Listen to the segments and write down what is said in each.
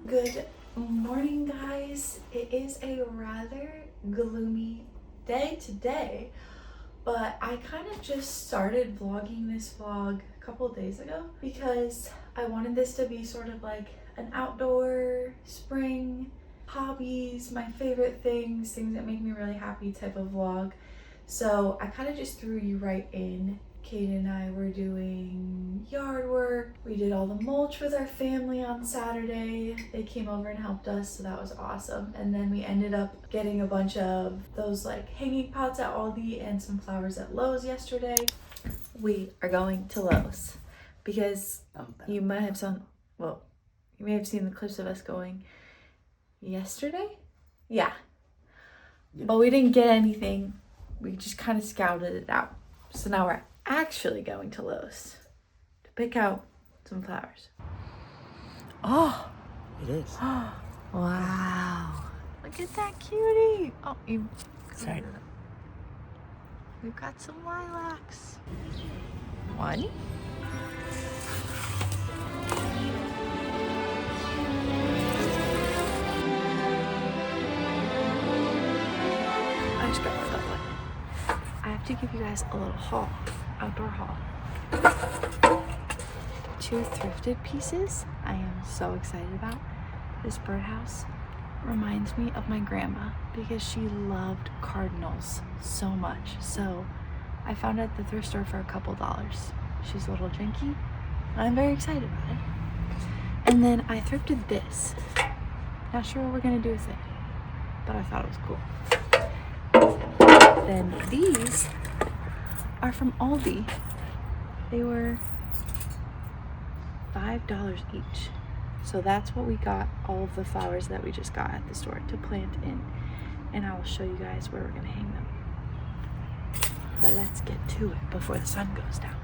Good morning, guys. It is a rather gloomy day today, but I kind of just started vlogging this vlog a couple of days ago because I wanted this to be sort of like an outdoor spring hobbies, my favorite things that make me really happy type of vlog. So I kind of just threw you right in. Kate and I were doing yard work. We did all the mulch with our family on Saturday. They came over and helped us, so that was awesome. And then we ended up getting a bunch of those like hanging pots at Aldi and some flowers at Lowe's yesterday. We are going to Lowe's because you may have seen the clips of us going yesterday. Yeah. But we didn't get anything. We just kind of scouted it out. So now we're actually going to Lowe's to pick out some flowers. Oh, it is. Wow. Look at that cutie. Oh, Sorry. We've got some lilacs. One. I just got that one. I have to give you guys a little haul. Outdoor haul. 2 thrifted pieces I am so excited about. This birdhouse reminds me of my grandma because she loved cardinals so much. So I found it at the thrift store for a couple dollars. She's a little janky. I'm very excited about it. And then I thrifted this. Not sure what we're gonna do with it, but I thought it was cool. Then these are from Aldi. They were $5 each. So that's what we got, all of the flowers that we just got at the store to plant in. And I will show you guys where we're gonna hang them. But let's get to it before the sun goes down.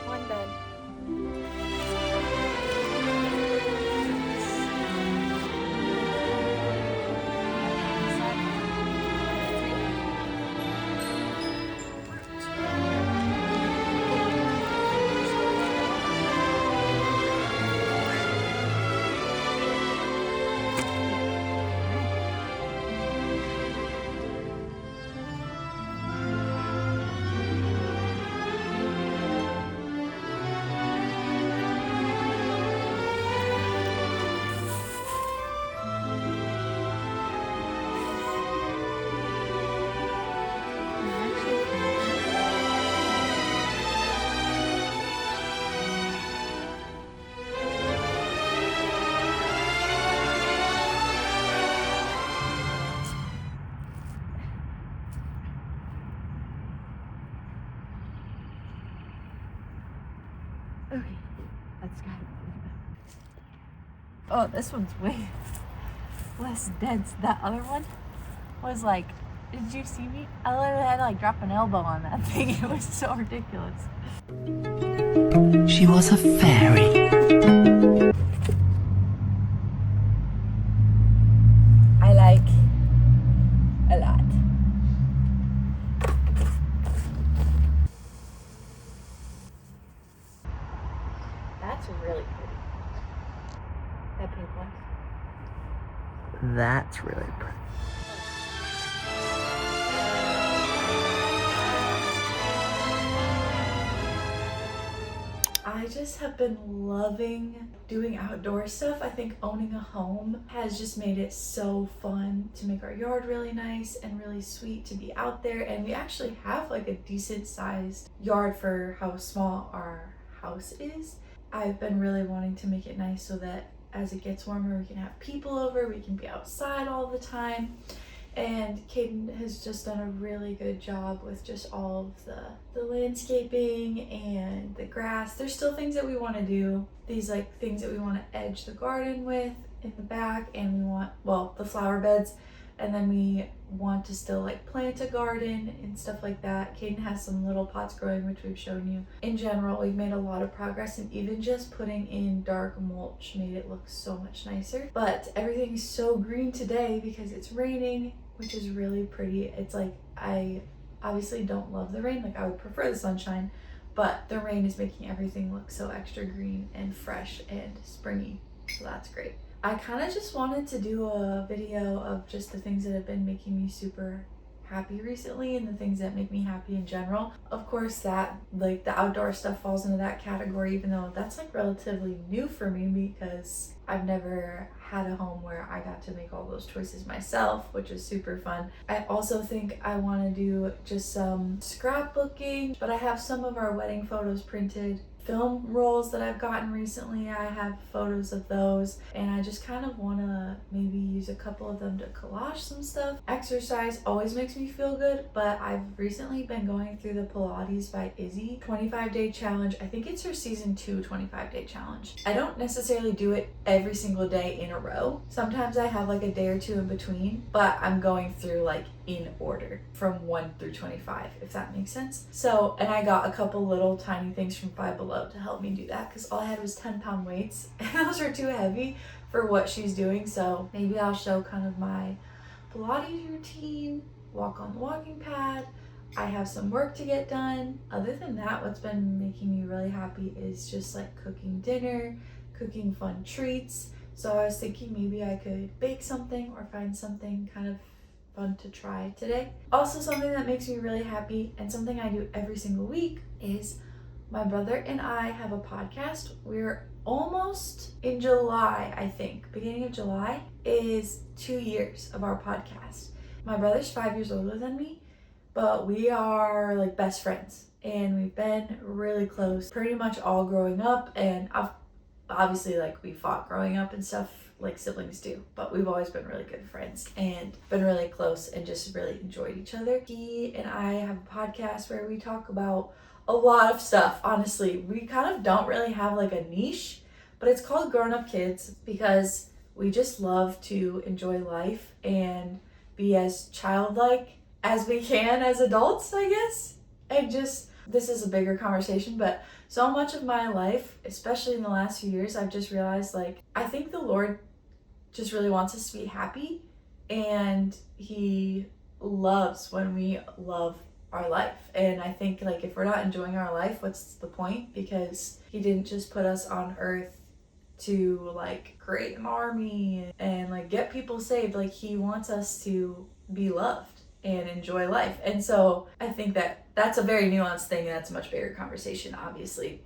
One done. Okay, let's go. Oh, this one's way less dense. That other one was like, did you see me? I literally had to like drop an elbow on that thing. It was so ridiculous. She was a fairy. I like a lot. That's really pretty. That pink one. That's really pretty. I just have been loving doing outdoor stuff. I think owning a home has just made it so fun to make our yard really nice and really sweet to be out there. And we actually have like a decent sized yard for how small our house is. I've been really wanting to make it nice so that as it gets warmer, we can have people over, we can be outside all the time. And Caden has just done a really good job with just all of the landscaping and the grass. There's still things that we want to do. These like things that we want to edge the garden with in the back, and we want, well, the flower beds. And then we want to still like plant a garden and stuff like that. Caden has some little pots growing, which we've shown you. In general, we've made a lot of progress, and even just putting in dark mulch made it look so much nicer. But everything's so green today because it's raining, which is really pretty. It's like, I obviously don't love the rain. Like, I would prefer the sunshine, but the rain is making everything look so extra green and fresh and springy, so that's great. I kind of just wanted to do a video of just the things that have been making me super happy recently and the things that make me happy in general. Of course, that like the outdoor stuff falls into that category, even though that's like relatively new for me because I've never had a home where I got to make all those choices myself, which is super fun. I also think I want to do just some scrapbooking, but I have some of our wedding photos printed. Film rolls that I've gotten recently, I have photos of those, and I just kind of want to maybe use a couple of them to collage some stuff. Exercise always makes me feel good, but I've recently been going through the Pilates by Izzy 25-day challenge. I think it's her season 2 25-day challenge. I don't necessarily do it every single day in a row. Sometimes I have like a day or two in between, but I'm going through like in order from 1 through 25, if that makes sense. So, and I got a couple little tiny things from Five Below to help me do that because all I had was 10-pound weights and those are too heavy for what she's doing. So maybe I'll show kind of my Pilates routine, walk on the walking pad. I have some work to get done. Other than that, what's been making me really happy is just like cooking dinner, cooking fun treats. So I was thinking maybe I could bake something or find something kind of fun to try today. Also, something that makes me really happy and something I do every single week is my brother and I have a podcast. We're almost in July, I think. Beginning of July is 2 years of our podcast. My brother's 5 years older than me, but we are like best friends and we've been really close pretty much all growing up, and obviously like we fought growing up and stuff like siblings do, but we've always been really good friends and been really close and just really enjoyed each other. He and I have a podcast where we talk about a lot of stuff. Honestly, we kind of don't really have like a niche, but it's called Grown Up Kids because we just love to enjoy life and be as childlike as we can as adults, I guess. And just, this is a bigger conversation, but so much of my life, especially in the last few years, I've just realized like I think the Lord just really wants us to be happy, and he loves when we love our life. And I think like if we're not enjoying our life, what's the point? Because he didn't just put us on earth to like create an army and like get people saved. Like he wants us to be loved and enjoy life. And so I think that that's a very nuanced thing, and that's a much bigger conversation, obviously.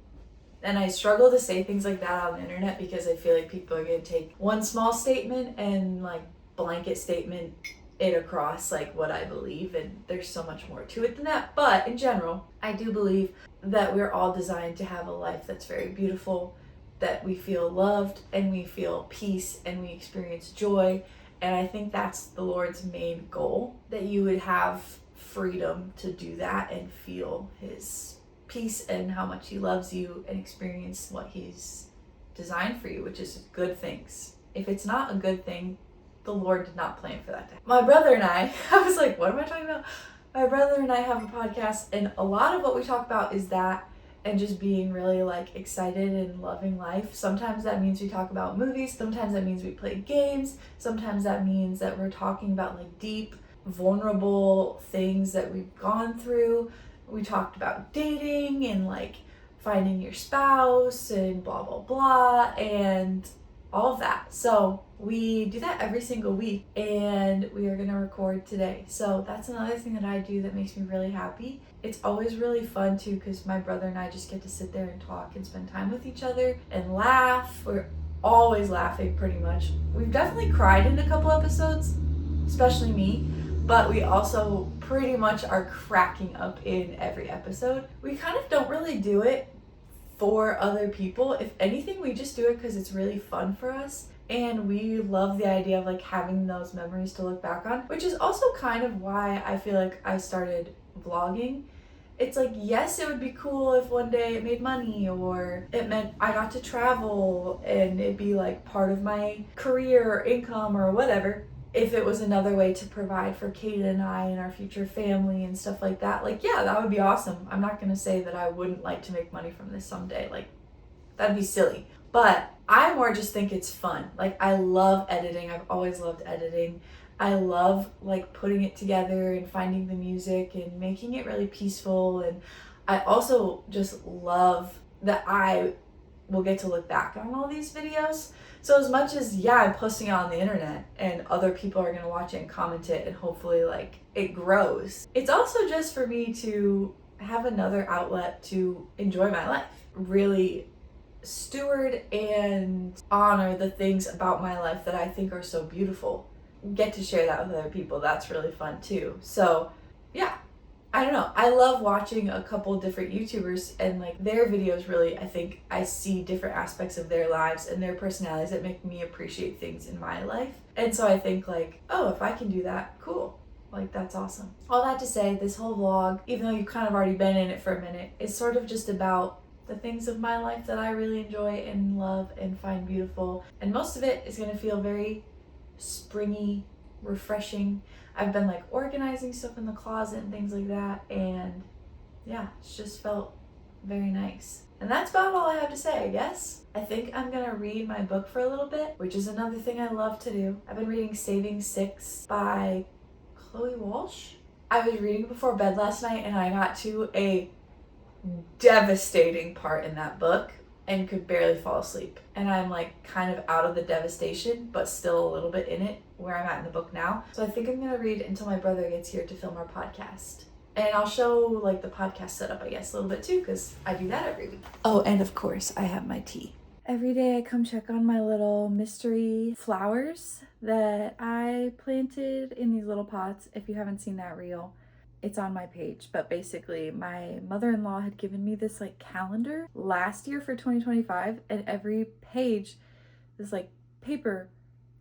And I struggle to say things like that on the internet because I feel like people are going to take one small statement and like blanket statement it across like what I believe, and there's so much more to it than that. But in general, I do believe that we're all designed to have a life that's very beautiful, that we feel loved and we feel peace and we experience joy. And I think that's the Lord's main goal, that you would have freedom to do that and feel his peace and how much he loves you and experience what he's designed for you, which is good things. If it's not a good thing, the Lord did not plan for that to happen. My brother and I was like, what am I talking about? My brother and I have a podcast, and a lot of what we talk about is that, and just being really like excited and loving life. Sometimes that means we talk about movies, sometimes that means we play games, sometimes that means that we're talking about like deep, vulnerable things that we've gone through. We talked about dating and like finding your spouse and blah blah blah and all of that. So we do that every single week, and we are gonna record today. So that's another thing that I do that makes me really happy. It's always really fun too because my brother and I just get to sit there and talk and spend time with each other and laugh. We're always laughing pretty much. We've definitely cried in a couple episodes, especially me, but we also pretty much are cracking up in every episode. We kind of don't really do it for other people. If anything, we just do it because it's really fun for us, and we love the idea of like having those memories to look back on, which is also kind of why I feel like I started vlogging. It's like, yes, it would be cool if one day it made money or it meant I got to travel and it'd be like part of my career or income or whatever. If it was another way to provide for Kate and I and our future family and stuff like that, like, yeah, that would be awesome. I'm not gonna say that I wouldn't like to make money from this someday. Like, that'd be silly. But I more just think it's fun. Like, I love editing. I've always loved editing. I love like putting it together and finding the music and making it really peaceful. And I also just love that I will get to look back on all these videos. So as much as, yeah, I'm posting it on the internet and other people are gonna watch it and comment it and hopefully like it grows, it's also just for me to have another outlet to enjoy my life, really steward and honor the things about my life that I think are so beautiful. Get to share that with other people. That's really fun too. So yeah, I don't know. I love watching a couple different YouTubers and like their videos. Really, I think I see different aspects of their lives and their personalities that make me appreciate things in my life. And so I think like, oh, if I can do that, cool. Like, that's awesome. All that to say, this whole vlog, even though you've kind of already been in it for a minute, is sort of just about the things of my life that I really enjoy and love and find beautiful. And most of it is gonna feel very springy, refreshing. I've been like organizing stuff in the closet and things like that, and yeah, it's just felt very nice. And that's about all I have to say, I guess. I think I'm gonna read my book for a little bit, which is another thing I love to do. I've been reading Saving Six by Chloe Walsh. I was reading before bed last night and I got to a devastating part in that book and could barely fall asleep. And I'm like kind of out of the devastation, but still a little bit in it where I'm at in the book now. So I think I'm gonna read until my brother gets here to film our podcast. And I'll show like the podcast setup, I guess, a little bit too, because I do that every week. Oh, and of course I have my tea. Every day I come check on my little mystery flowers that I planted in these little pots. If you haven't seen that reel, it's on my page. But basically my mother-in-law had given me this like calendar last year for 2025, and every page, this like paper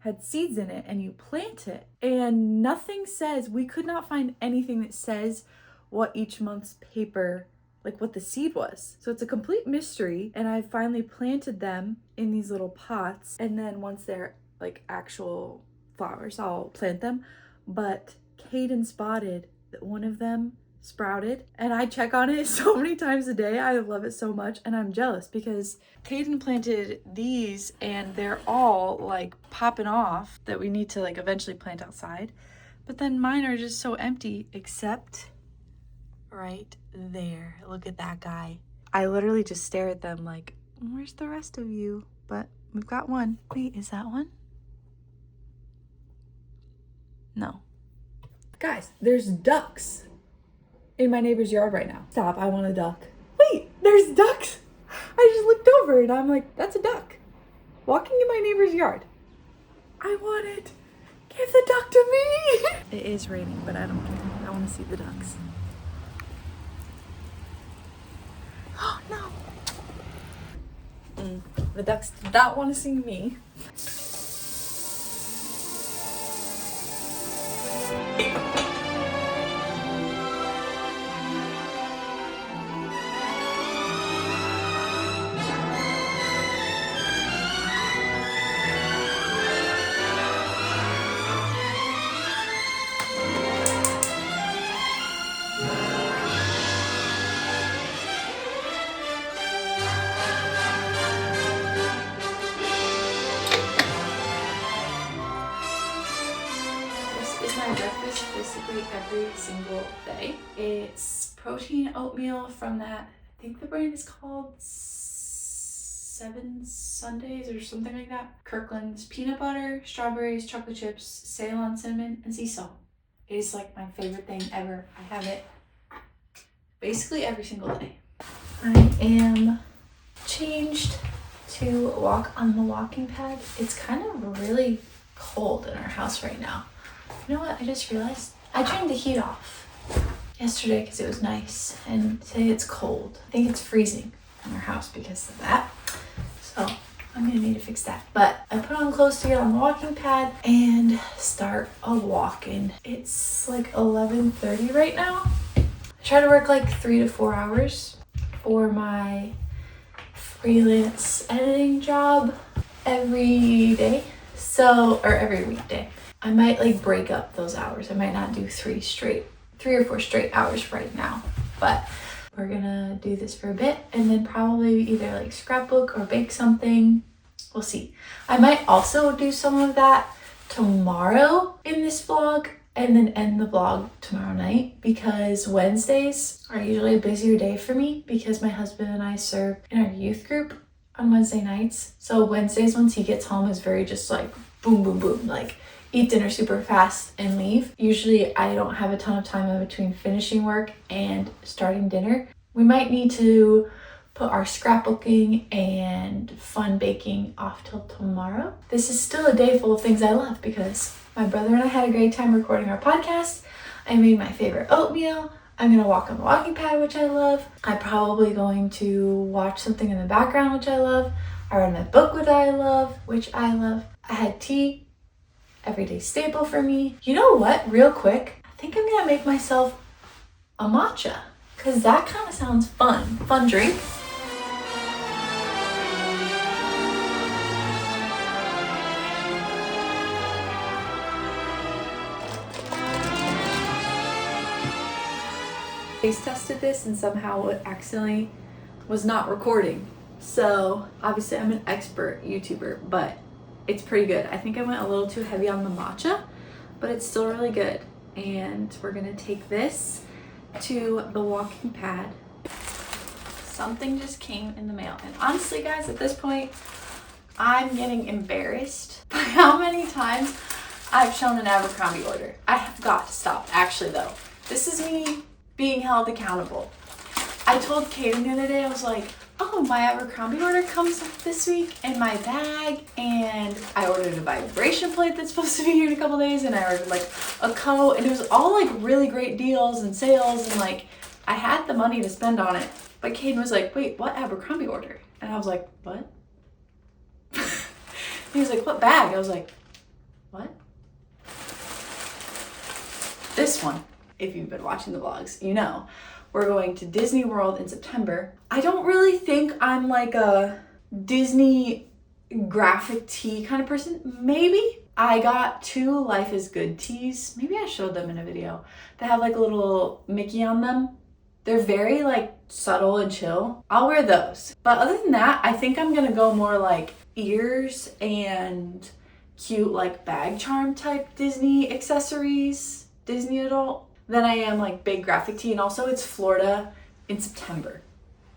had seeds in it and you plant it, and nothing says, we could not find anything that says what each month's paper, like what the seed was. So it's a complete mystery, and I finally planted them in these little pots, and then once they're like actual flowers, I'll plant them. But Caden spotted that one of them sprouted, and I check on it so many times a day. I love it so much, and I'm jealous because Caden planted these and they're all like popping off that we need to like eventually plant outside. But then mine are just so empty, except right there. Look at that guy. I literally just stare at them like, where's the rest of you? But we've got one. Wait, is that one? No. Guys, there's ducks in my neighbor's yard right now. Stop, I want a duck. Wait, there's ducks. I just looked over and I'm like, that's a duck walking in my neighbor's yard. I want it. Give the duck to me. It is raining, but I don't care. I want to see the ducks. Oh no. The ducks did not want to see me. Breakfast basically every single day. It's protein oatmeal from that, I think the brand is called 7 Sundays or something like that. Kirkland's peanut butter, strawberries, chocolate chips, Ceylon cinnamon, and sea salt. It is like my favorite thing ever. I have it basically every single day. I am changed to walk on the walking pad. It's kind of really cold in our house right now. You know what, I just realized? I turned the heat off yesterday because it was nice, and today it's cold. I think it's freezing in our house because of that. So I'm gonna need to fix that. But I put on clothes to get on the walking pad and start a walking. It's like 11:30 right now. I try to work like 3 to 4 hours for my freelance editing job every day. Or every weekday. I might like break up those hours. I might not do 3 or 4 straight hours right now, but we're gonna do this for a bit and then probably either like scrapbook or bake something. We'll see. I might also do some of that tomorrow in this vlog. and then end the vlog tomorrow night, because Wednesdays are usually a busier day for me because my husband and I serve in our youth group on Wednesday nights. So Wednesdays, once he gets home, is very just like boom, boom, boom, like eat dinner super fast and leave. Usually I don't have a ton of time in between finishing work and starting dinner. We might need to put our scrapbooking and fun baking off till tomorrow. This is still a day full of things I love because my brother and I had a great time recording our podcast. I made my favorite oatmeal. I'm gonna walk on the walking pad, which I love. I'm probably going to watch something in the background, which I love. I read my book, which I love. I had tea, everyday staple for me. You know what, real quick, I think I'm gonna make myself a matcha, because that kind of sounds fun. Fun drink. Taste tested this and somehow it accidentally was not recording. So obviously I'm an expert YouTuber, but it's pretty good. I think I went a little too heavy on the matcha, but it's still really good. And we're gonna take this to the walking pad. Something just came in the mail. And honestly guys, at this point, I'm getting embarrassed by how many times I've shown an Abercrombie order. I have got to stop. Actually though, this is me being held accountable. I told Kaden the other day, I was like, oh, my Abercrombie order comes this week in my bag, and I ordered a vibration plate that's supposed to be here in a couple days, and I ordered like a coat, and it was all like really great deals and sales, and like I had the money to spend on it. But Kaden was like, wait, what Abercrombie order? And I was like, what? He was like, what bag? I was like, what? This one. If you've been watching the vlogs, you know, we're going to Disney World in September. I don't really think I'm like a Disney graphic tee kind of person. Maybe. I got 2 Life is Good tees. Maybe I showed them in a video. They have like a little Mickey on them. They're very like subtle and chill. I'll wear those. But other than that, I think I'm gonna go more like ears and cute like bag charm type Disney accessories, Disney adult, than I am like big graphic tee. And also it's Florida in September.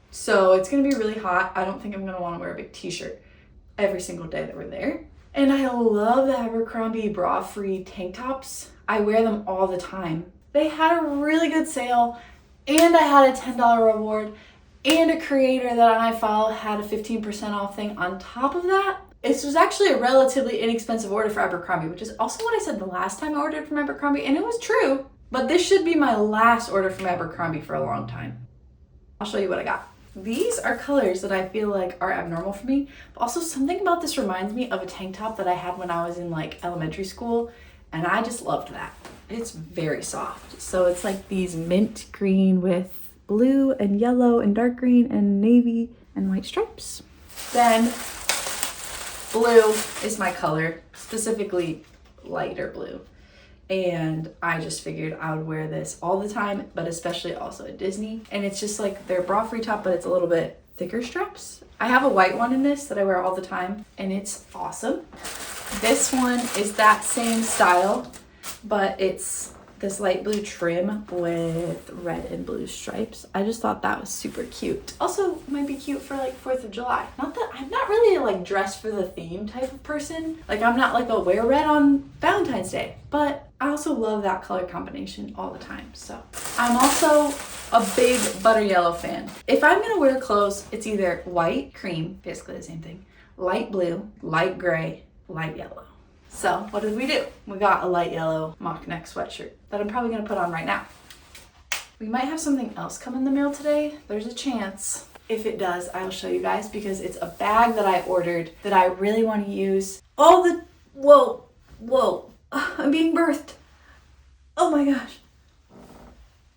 So it's gonna be really hot. I don't think I'm gonna wanna wear a big t-shirt every single day that we're there. And I love the Abercrombie bra-free tank tops. I wear them all the time. They had a really good sale, and I had a $10 reward, and a creator that I follow had a 15% off thing on top of that. This was actually a relatively inexpensive order for Abercrombie, which is also what I said the last time I ordered from Abercrombie, and it was true. But this should be my last order from Abercrombie for a long time. I'll show you what I got. These are colors that I feel like are abnormal for me, but also something about this reminds me of a tank top that I had when I was in like elementary school, and I just loved that. It's very soft. So it's like these mint green with blue and yellow and dark green and navy and white stripes. Then blue is my color, specifically lighter blue. And I just figured I would wear this all the time, but especially also at Disney. And it's just like their bra-free top, but it's a little bit thicker straps. I have a white one in this that I wear all the time, and it's awesome. This one is that same style, but it's this light blue trim with red and blue stripes. I just thought that was super cute. Also might be cute for like 4th of July. Not that I'm not really a like dress for the theme type of person. Like I'm not like a wear red on Valentine's Day, but I also love that color combination all the time. So I'm also a big butter yellow fan. If I'm gonna wear clothes, it's either white, cream, basically the same thing, light blue, light gray, light yellow. So what did we do? We got a light yellow mock neck sweatshirt that I'm probably gonna put on right now. We might have something else come in the mail today. There's a chance. If it does, I will show you guys because it's a bag that I ordered that I really want to use. Whoa, I'm being birthed. Oh my gosh.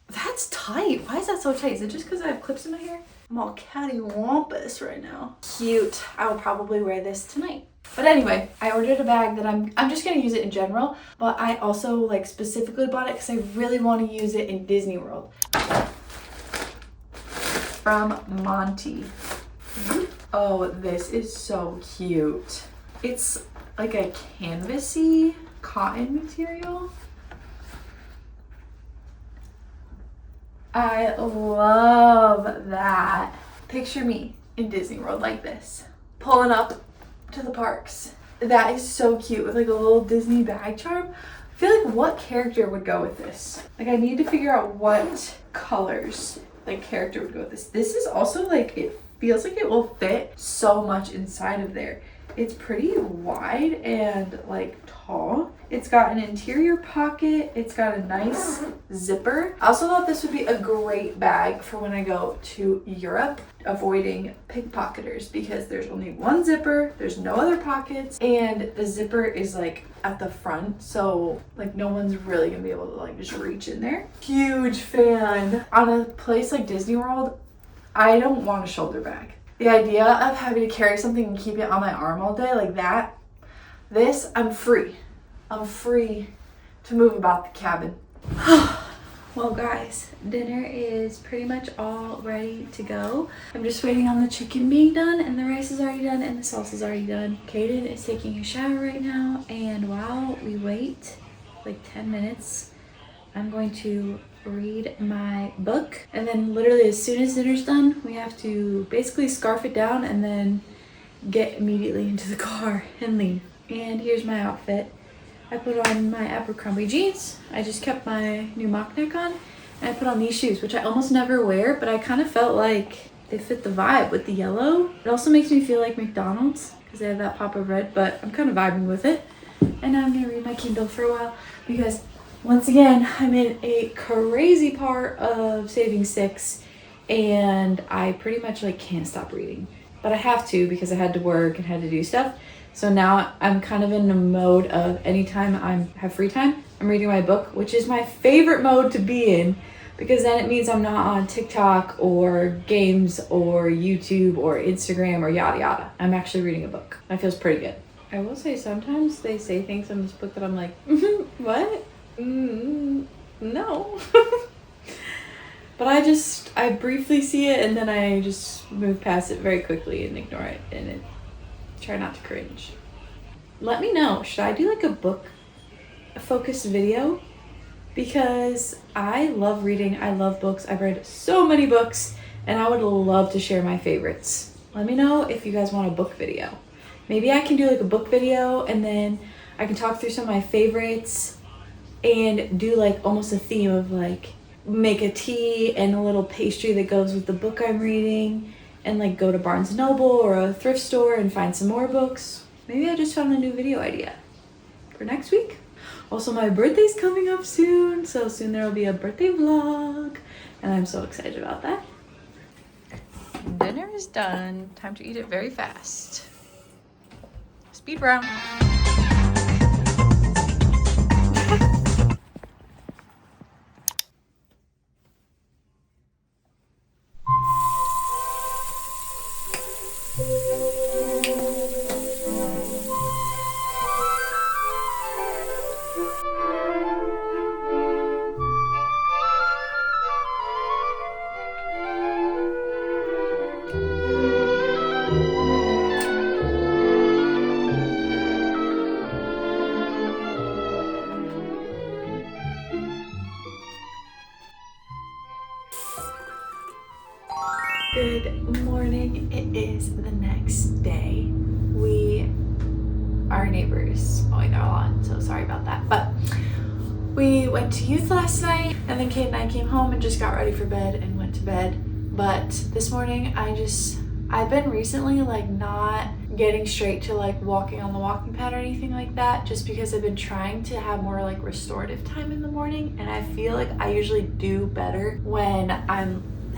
That's tight. Why is that so tight? Is it just because I have clips in my hair? I'm all cattywampus right now. Cute. I will probably wear this tonight. But anyway, I ordered a bag that I'm just gonna use it in general, but I also like specifically bought it because I really want to use it in Disney World. From Monty. Oh, this is so cute. It's like a canvasy cotton material. I love that. Picture me in Disney World like this, pulling up to the parks. That is so cute with like a little Disney bag charm. I feel like what character would go with this? Like I need to figure out what colors like character would go with this. This is also like, it feels like it will fit so much inside of there. It's pretty wide and like tall. It's got an interior pocket. It's got a nice zipper. I also thought this would be a great bag for when I go to Europe, avoiding pickpocketers, because there's only one zipper, there's no other pockets, and the zipper is like at the front, so like no one's really gonna be able to like just reach in there. Huge fan. On a place like Disney World, I don't want a shoulder bag. The idea of having to carry something and keep it on my arm all day like that, this, I'm free. I'm free to move about the cabin. Well guys, dinner is pretty much all ready to go. I'm just waiting on the chicken being done, and the rice is already done, and the sauce is already done. Kaden is taking a shower right now, and while we wait like 10 minutes, I'm going to read my book, and then literally as soon as dinner's done, we have to basically scarf it down and then get immediately into the car and leave. And here's my outfit. I put on my Abercrombie jeans. I just kept my new mock neck on, and I put on these shoes, which I almost never wear, but I kind of felt like they fit the vibe with the yellow. It also makes me feel like McDonald's because they have that pop of red, but I'm kind of vibing with it. And now I'm gonna read my Kindle for a while because once again, I'm in a crazy part of saving six, and I pretty much like can't stop reading, but I have to because I had to work and had to do stuff. So now I'm kind of in a mode of anytime I have free time, I'm reading my book, which is my favorite mode to be in, because then it means I'm not on TikTok or games or YouTube or Instagram or yada yada. I'm actually reading a book. That feels pretty good. I will say sometimes they say things in this book that I'm like, what? No. But I briefly see it, and then I just move past it very quickly and ignore it, and try not to cringe. Let me know, should I do like a book focused video? Because I love reading, I love books, I've read so many books, and I would love to share my favorites. Let me know if you guys want a book video. Maybe I can do like a book video, and then I can talk through some of my favorites and do like almost a theme of like make a tea and a little pastry that goes with the book I'm reading, and like go to Barnes & Noble or a thrift store and find some more books. Maybe I just found a new video idea for next week. Also, my birthday's coming up soon, so soon there will be a birthday vlog, and I'm so excited about that. Dinner is done. Time to eat it very fast. Speed round. Good morning. It is the next day. We are neighbors mowing our lawn, so sorry about that. But we went to youth last night, and then Kate and I came home and just got ready for bed and went to bed. But this morning I've been recently like not getting straight to like walking on the walking pad or anything like that, just because I've been trying to have more like restorative time in the morning, and I feel like I usually do better when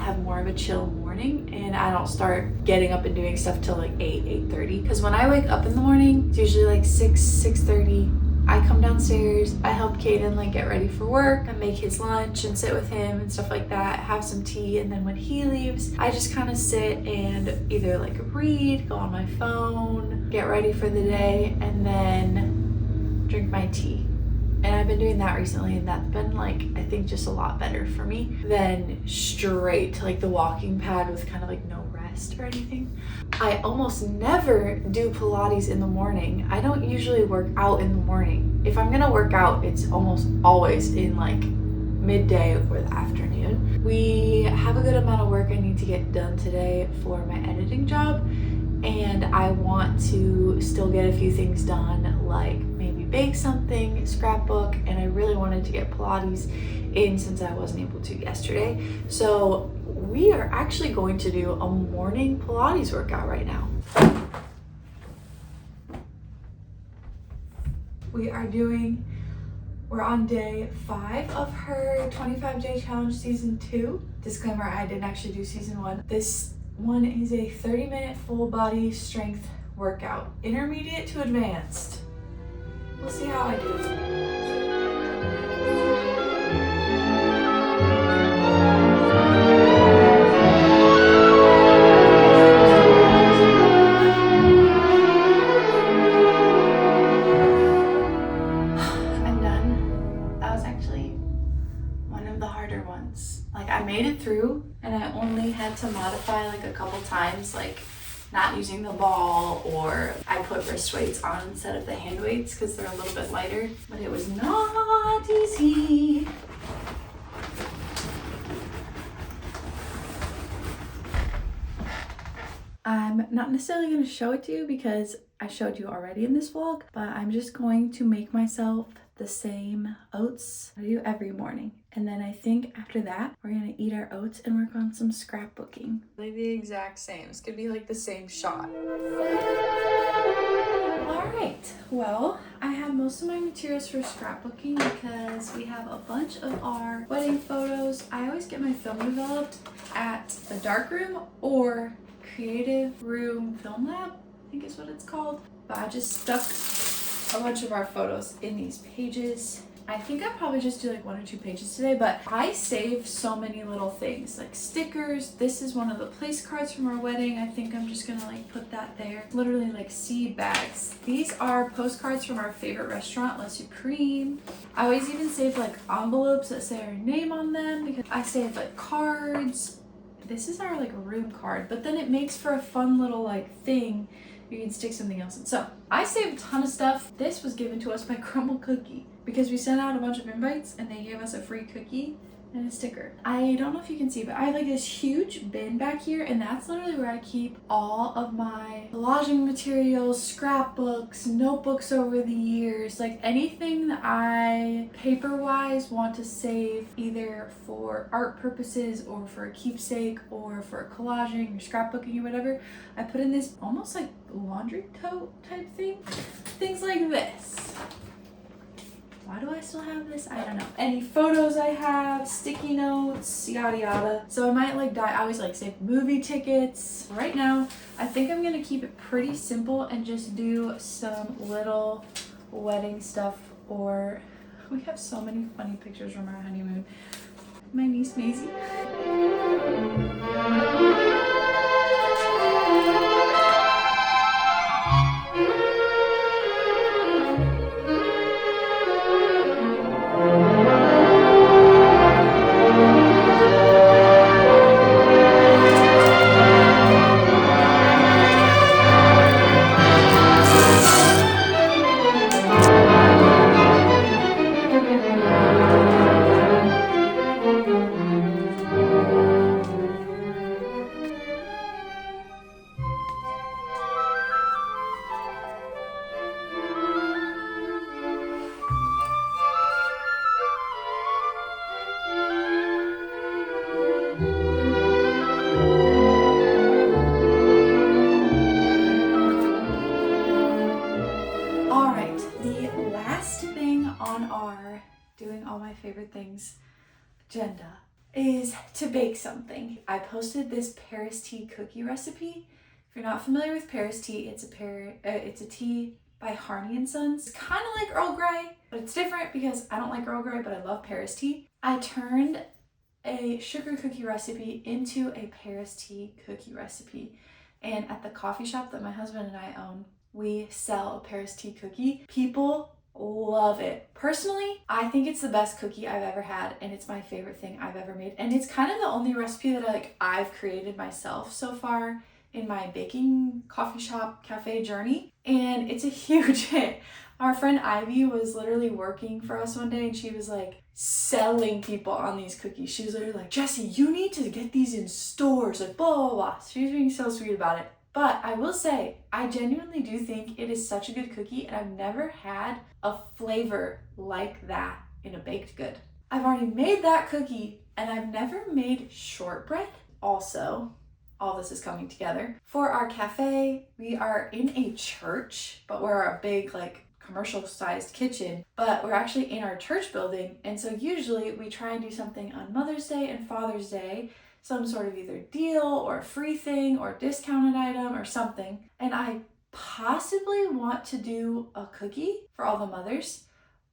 have more of a chill morning and I don't start getting up and doing stuff till like 8:30. Because when I wake up in the morning, it's usually like 6:30. I come downstairs, I help Caden like get ready for work and make his lunch and sit with him and stuff like that, have some tea, and then when he leaves, I just kind of sit and either like read, go on my phone, get ready for the day, and then drink my tea. And I've been doing that recently, and that's been like, I think just a lot better for me than straight to like the walking pad with kind of like no rest or anything. I almost never do Pilates in the morning. I don't usually work out in the morning. If I'm gonna work out, it's almost always in like midday or the afternoon. We have a good amount of work I need to get done today for my editing job, and I want to still get a few things done, like maybe bake something, scrapbook, and I really wanted to get Pilates in since I wasn't able to yesterday. So we are actually going to do a morning Pilates workout right now. We're on day 5 of her 25-day challenge season 2. Disclaimer, I didn't actually do season 1. This one is a 30-minute full body strength workout, intermediate to advanced. We'll see how I do. I made it through, and I only had to modify like a couple times, like not using the ball, or I put wrist weights on instead of the hand weights because they're a little bit lighter, but it was not easy. I'm not necessarily going to show it to you because I showed you already in this vlog, but I'm just going to make myself the same oats I do every morning. And then I think after that, we're gonna eat our oats and work on some scrapbooking. Like the exact same. It's gonna be like the same shot. All right, well, I have most of my materials for scrapbooking because we have a bunch of our wedding photos. I always get my film developed at the darkroom or creative room film lab, I think is what it's called. But I just stuck a bunch of our photos in these pages. I think I'll probably just do like 1 or 2 pages today, but I saved so many little things like stickers. This is one of the place cards from our wedding. I think I'm just gonna like put that there. Literally like seed bags. These are postcards from our favorite restaurant, La Supreme. I always even save like envelopes that say our name on them because I save like cards. This is our like room card, but then it makes for a fun little like thing you can stick something else in. So I saved a ton of stuff. This was given to us by Crumble Cookie because we sent out a bunch of invites and they gave us a free cookie and a sticker. I don't know if you can see, but I have like this huge bin back here, and that's literally where I keep all of my collaging materials, scrapbooks, notebooks over the years, like anything that I paper-wise want to save either for art purposes or for a keepsake or for collaging or scrapbooking or whatever. I put in this almost like laundry tote type thing. Things like this. Why do I still have this? I don't know. Any photos I have, sticky notes, yada yada. So I might like I always like save movie tickets. Right now, I think I'm gonna keep it pretty simple and just do some little wedding stuff, or we have so many funny pictures from our honeymoon. My niece Maisie. Favorite things agenda is to bake something. I posted this Paris tea cookie recipe. If you're not familiar with Paris tea, it's a tea by Harney and Sons. It's kind of like Earl Grey, but it's different because I don't like Earl Grey, but I love Paris tea. I turned a sugar cookie recipe into a Paris tea cookie recipe, and at the coffee shop that my husband and I own, we sell a Paris tea cookie. People love it. Personally, I think it's the best cookie I've ever had, and it's my favorite thing I've ever made. And it's kind of the only recipe that I've created myself so far in my baking coffee shop cafe journey, and it's a huge hit. Our friend Ivy was literally working for us one day and she was like selling people on these cookies. She was literally like, Jessie, you need to get these in stores, like blah, blah, blah. She was being so sweet about it. But I will say, I genuinely do think it is such a good cookie and I've never had a flavor like that in a baked good. I've already made that cookie and I've never made shortbread. Also, all this is coming together. For our cafe, we are in a church, but we're a big like commercial sized kitchen, but we're actually in our church building. And so usually we try and do something on Mother's Day and Father's Day, some sort of either deal or a free thing or discounted item or something. And I possibly want to do a cookie for all the mothers,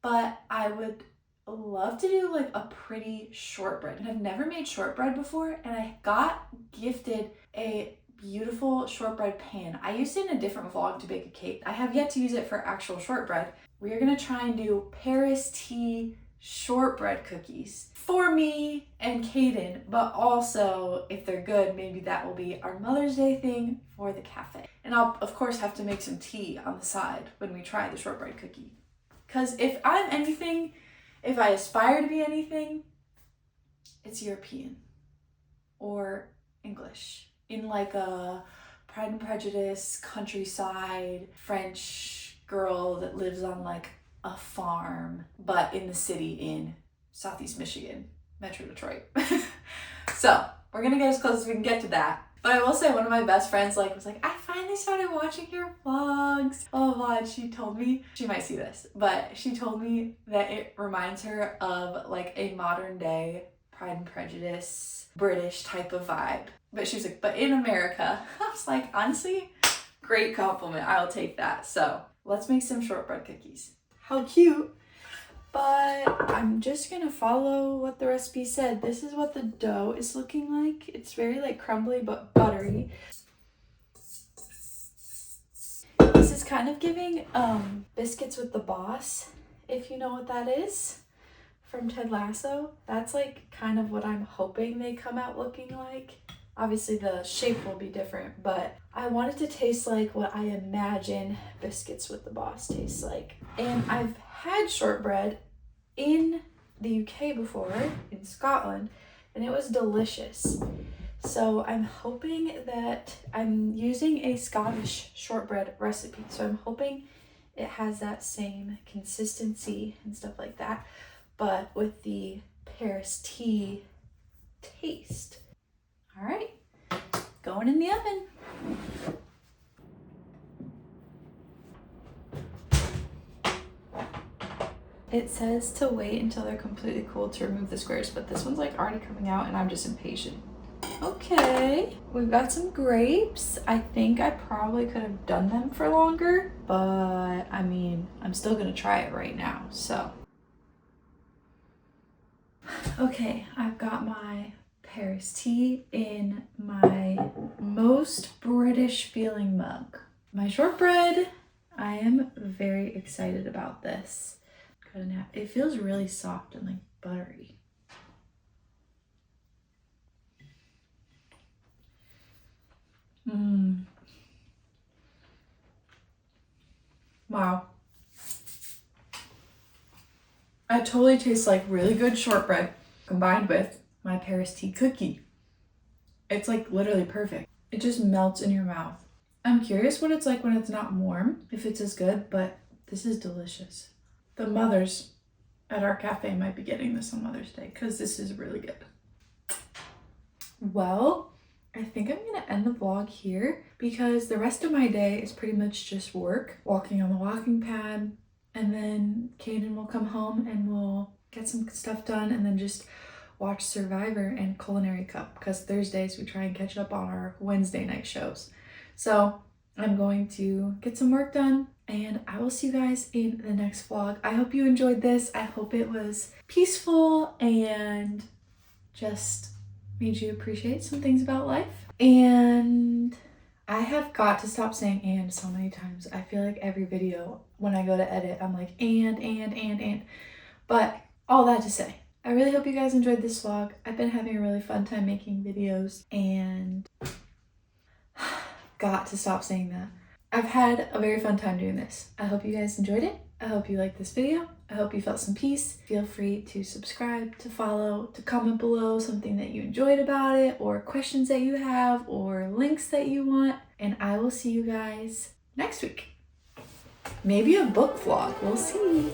but I would love to do like a pretty shortbread. And I've never made shortbread before, and I got gifted a beautiful shortbread pan. I used it in a different vlog to bake a cake. I have yet to use it for actual shortbread. We are gonna try and do Paris tea shortbread cookies for me and Kaden, but also if they're good, maybe that will be our Mother's Day thing for the cafe. And I'll of course have to make some tea on the side when we try the shortbread cookie. Because if I'm anything, if I aspire to be anything, it's European or English in like a Pride and Prejudice, countryside, French girl that lives on like a farm, but in the city in Southeast Michigan, Metro Detroit. So we're gonna get as close as we can get to that. But I will say one of my best friends was like, I finally started watching your vlogs. Oh blah. And she told me, she might see this, but she told me that it reminds her of like a modern day Pride and Prejudice, British type of vibe. But she was like, but in America. I was like, honestly, great compliment. I'll take that. So let's make some shortbread cookies. How cute. But I'm just gonna follow what the recipe said. This is what the dough is looking like. It's very like crumbly but buttery. This is kind of giving Biscuits with the Boss, if you know what that is, from Ted Lasso. That's like kind of what I'm hoping they come out looking like. Obviously the shape will be different, but I want it to taste like what I imagine Biscuits with the Boss tastes like. And I've had shortbread in the UK before, in Scotland, and it was delicious. So I'm hoping that I'm using a Scottish shortbread recipe. So I'm hoping it has that same consistency and stuff like that, but with the Paris tea taste. All right, going in the oven. It says to wait until they're completely cool to remove the squares, but this one's like already coming out and I'm just impatient. Okay, we've got some grapes. I think I probably could have done them for longer, but I mean, I'm still gonna try it right now, so. Okay, I've got my Paris tea in my most British feeling mug. My shortbread, I am very excited about this. It feels really soft and like buttery. Wow. It totally tastes like really good shortbread combined with my Paris tea cookie. It's like literally perfect. It just melts in your mouth. I'm curious what it's like when it's not warm, if it's as good, but this is delicious. The mothers at our cafe might be getting this on Mother's Day because this is really good. Well, I think I'm gonna end the vlog here because the rest of my day is pretty much just work, walking on the walking pad, and then Kaden will come home and we'll get some stuff done and then just watch Survivor and Culinary Cup because Thursdays we try and catch up on our Wednesday night shows. So I'm going to get some work done and I will see you guys in the next vlog. I hope you enjoyed this. I hope it was peaceful and just made you appreciate some things about life. And I have got to stop saying and so many times. I feel like every video when I go to edit, I'm like and. But all that to say, I really hope you guys enjoyed this vlog. I've been having a really fun time making videos and got to stop saying that. I've had a very fun time doing this. I hope you guys enjoyed it I hope you liked this video. I hope you felt some peace. Feel free to subscribe, to follow, to comment below something that you enjoyed about it, or questions that you have, or links that you want. And I will see you guys next week. Maybe a book vlog, we'll see.